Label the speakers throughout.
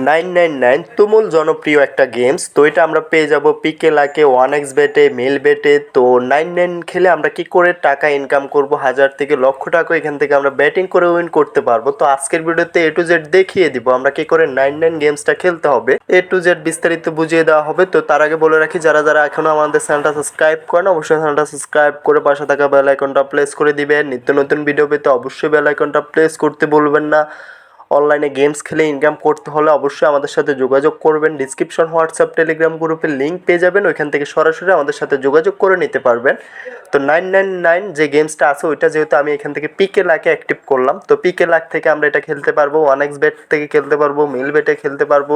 Speaker 1: 999 তুমুল জনপ্রিয় একটা গেমস। তো এটা আমরা পেয়ে যাব পিকে লাকে, 1x বেটে, মেল বেটে। তো 99 খেলে আমরা কি করে টাকা ইনকাম করব, হাজার থেকে লক্ষ টাকা এখান থেকে আমরা ব্যাটিং করে উইন করতে পারবো। তো আজকের ভিডিওতে A to Z দেখিয়ে দিব আমরা কি করে 99 গেমসটা খেলতে হবে। A to Z বিস্তারিত বুঝিয়ে দেওয়া হবে। তো তার আগে বলে রাখি, যারা যারা এখনো আমাদের চ্যানেলটা সাবস্ক্রাইব করেন অবশ্যই চ্যানেলটা সাবস্ক্রাইব করে পাশে থাকা বেল আইকনটা প্রেস করে দিবেন। নিত্য নতুন ভিডিও পেতে অবশ্যই বেল আইকনটা প্রেস করতে ভুলবেন না। অনলাইনে গেমস খেলে ইনকাম করতে হলে অবশ্যই আমাদের সাথে যোগাযোগ করবেন। ডিসক্রিপশন হোয়াটসঅ্যাপ টেলিগ্রাম গ্রুপের লিঙ্ক পেয়ে যাবেন, ওইখান থেকে সরাসরি আমাদের সাথে যোগাযোগ করে নিতে পারবেন। তো 999 যে গেমসটা আছে ওইটা যেহেতু আমি এখান থেকে পিকে লাকে অ্যাক্টিভ করলাম, তো পিকে লাক থেকে আমরা এটা খেলতে পারবো, 1x বেট থেকে খেলতে পারবো, মিল বেটে খেলতে পারবো।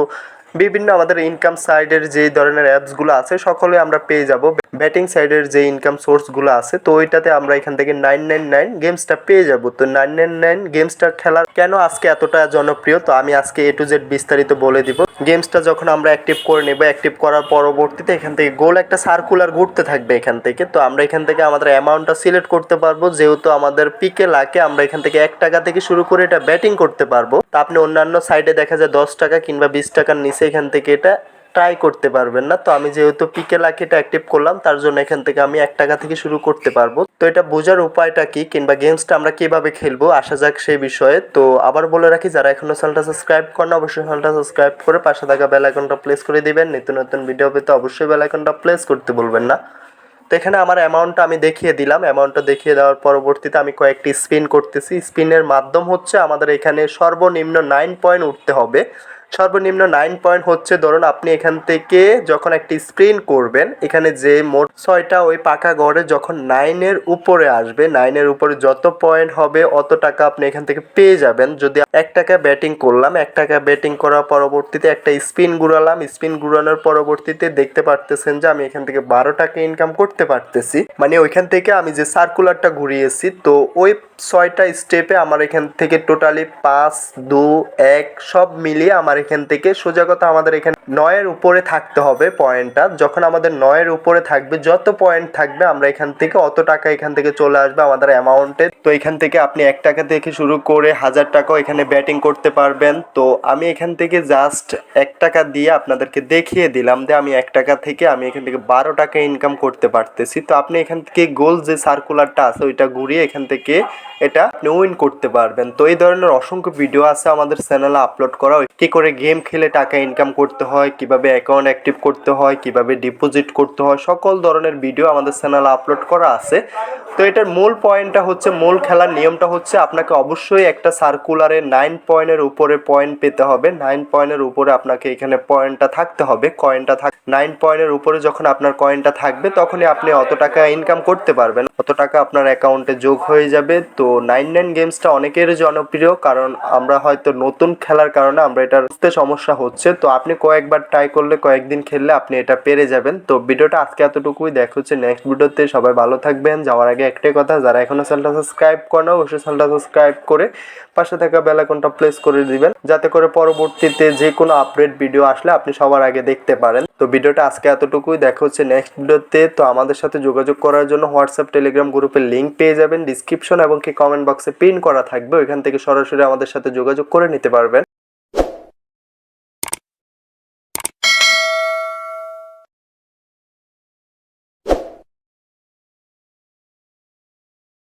Speaker 1: বিভিন্ন আমাদের ইনকাম সাইডের যে ধরনের অ্যাপসগুলো আছে সকলে আমরা পেয়ে যাব। ব্যাটিং সাইডের যে ইনকাম সোর্সগুলো আছে তো ওইটাতে আমরা এখান থেকে 999 গেমসটা পেয়ে যাব। তো 999 গেমসটা খেলার কেন আজকে এতটা জনপ্রিয়, তো আমি আজকে A to Z বিস্তারিত বলে দিব। গেমসটা যখন আমরা অ্যাক্টিভ করে নেব, অ্যাক্টিভ করার পরবর্তীতে এখান থেকে গোল একটা সার্কুলার ঘুরতে থাকবে এখান থেকে। তো আমরা এখান থেকে আমাদের অ্যামাউন্টটা সিলেক্ট করতে পারবো, যেহেতু আমাদের পিকে লাকে আমরা এখান থেকে 1 টাকা থেকে শুরু করে এটা ব্যাটিং করতে পারবো। তো আপনি অন্যান্য সাইডে দেখা যায় 10 টাকা কিংবা 20 টাকার নিচে এখান থেকে এটা ট্রাই করতে পারবেন না। তো আমি যেহেতু পিকে লাকি এটা অ্যাক্টিভ করলাম তার জন্য এখান থেকে আমি 1 টাকা থেকে শুরু করতে পারবো। তো এটা বোঝার উপায়টা কি কিংবা গেমসটা আমরা কিভাবে খেলবো আসা যাক সেই বিষয়ে। তো আবার বলে রাখি, যারা এখনো চ্যানেলটা সাবস্ক্রাইব করেন অবশ্যই চ্যানেলটা সাবস্ক্রাইব করে পাশে থাকা বেল আইকনটা প্রেস করে দিবেন। নিত্য নতুন ভিডিও পেতে অবশ্যই বেল আইকনটা প্রেস করতে ভুলবেন না। তো এখানে আমার অ্যামাউন্টটা আমি দেখিয়ে দিলাম। অ্যামাউন্টটা দেখিয়ে দেওয়ার পরবর্তীতে আমি কয়েকটি স্পিন করতেছি। স্পিনের মাধ্যম হচ্ছে আমাদের এখানে সর্বনিম্ন 9 পয়েন্ট উঠতে হবে। সর্বনিম্ন 9 পয়েন্ট হচ্ছে, ধরুন আপনি এখান থেকে যখন একটি স্পিন করবেন, এখানে যে মোট 6টা ওই পাকা গড়ে যখন 9-এর উপরে আসবে, 9-এর উপরে যত পয়েন্ট হবে অত টাকা আপনি এখান থেকে পেয়ে যাবেন। যদি 1 টাকা ব্যাটিং করলাম, 1 টাকা ব্যাটিং করার পরবর্তীতে একটা স্পিন ঘুরালাম, স্পিন ঘুরানোর পরবর্তীতে দেখতে পারতেছেন যে আমি এখান থেকে 12 টাকা ইনকাম করতে পারতেছি। মানে ওইখান থেকে আমি যে সার্কুলারটা ঘুরিয়েছি, তো ওই 6টা স্টেপে আমার এখান থেকে টোটালি 5, 2, 1 সব মিলিয়ে আমার এখান থেকে সোজা কথা আমাদের এখানে 9-এর উপরে থাকতে হবে পয়েন্টটা। যখন আমাদের 9-এর উপরে থাকবে, যত পয়েন্ট থাকবে আমরা এখান থেকে অত টাকা এখান থেকে চলে আসবে আমাদের অ্যামাউন্টে। তো এখান থেকে আপনি 1 টাকা থেকে শুরু করে 1000 টাকাও এখানে ব্যাটিং করতে পারবেন। তো আমি এখান থেকে জাস্ট 1 টাকা দিয়ে আপনাদেরকে দেখিয়ে দিলাম যে আমি 1 টাকা থেকে আমি এখান থেকে 12 টাকা ইনকাম করতে পারতেছি। তো আপনি এখান থেকে গোল যে সার্কুলারটা আছে ওইটা ঘুরিয়ে এখান থেকে এটা আপনি উইন করতে পারবেন। তো এই ধরনের অসংখ্য ভিডিও আছে আমাদের চ্যানেলে আপলোড করা, কি করে গেম খেলে টাকা ইনকাম করতে হয়, কিভাবে অ্যাকাউন্ট অ্যাক্টিভ করতে হয়, কিভাবে ডিপোজিট করতে হয়, সকল ধরনের ভিডিও আমাদের চ্যানেলে আপলোড করা আছে। তো এটার মূল পয়েন্টটা হচ্ছে, মূল খেলার নিয়মটা হচ্ছে আপনাকে অবশ্যই একটা সার্কুলারে 9 পয়েন্টের উপরে পয়েন্ট পেতে হবে। 9 পয়েন্টের উপরে আপনাকে এখানে পয়েন্টটা থাকতে হবে, কয়েনটা 9 পয়েন্টের উপরে যখন আপনার কয়েনটা থাকবে তখনই আপনি অত টাকা ইনকাম করতে পারবেন, অত টাকা আপনার অ্যাকাউন্টে যোগ হয়ে যাবে। তো 99 গেমসটা অনেকের জনপ্রিয়, কারণ আমরা হয়তো নতুন খেলার কারণে আমরা এটার বুঝতে সমস্যা হচ্ছে। তো আপনি কয়েকবার ট্রাই করলে, কয়েকদিন খেললে আপনি এটা পেরে যাবেন। তো ভিডিওটা আজকে এতটুকুই, দেখা হচ্ছে নেক্সট ভিডিওতে। সবাই ভালো থাকবেন। যাওয়ার আগে একটাই কথা, যারা এখনো চ্যানেলটা সাবস্ক্রাইব করেন অবশ্যই চ্যানেলটা সাবস্ক্রাইব করে পাশে থাকা বেল আইকনটা প্রেস করে দিবেন, যাতে করে পরবর্তীতে যে কোনো আপডেট ভিডিও আসলে আপনি সবার আগে দেখতে পারেন। তো ভিডিওটা আজকে এতটুকুই, দেখা হচ্ছে নেক্সট ভিডিওতে। তো আমাদের সাথে যোগাযোগ করার জন্য হোয়াটসঅ্যাপ টেলিগ্রাম গ্রুপের লিঙ্ক পেয়ে যাবেন ডিসক্রিপশন এবং কি কমেন্ট বক্সে পিন করা থাকবে, ওইখান থেকে সরাসরি আমাদের সাথে যোগাযোগ করে নিতে পারবেন।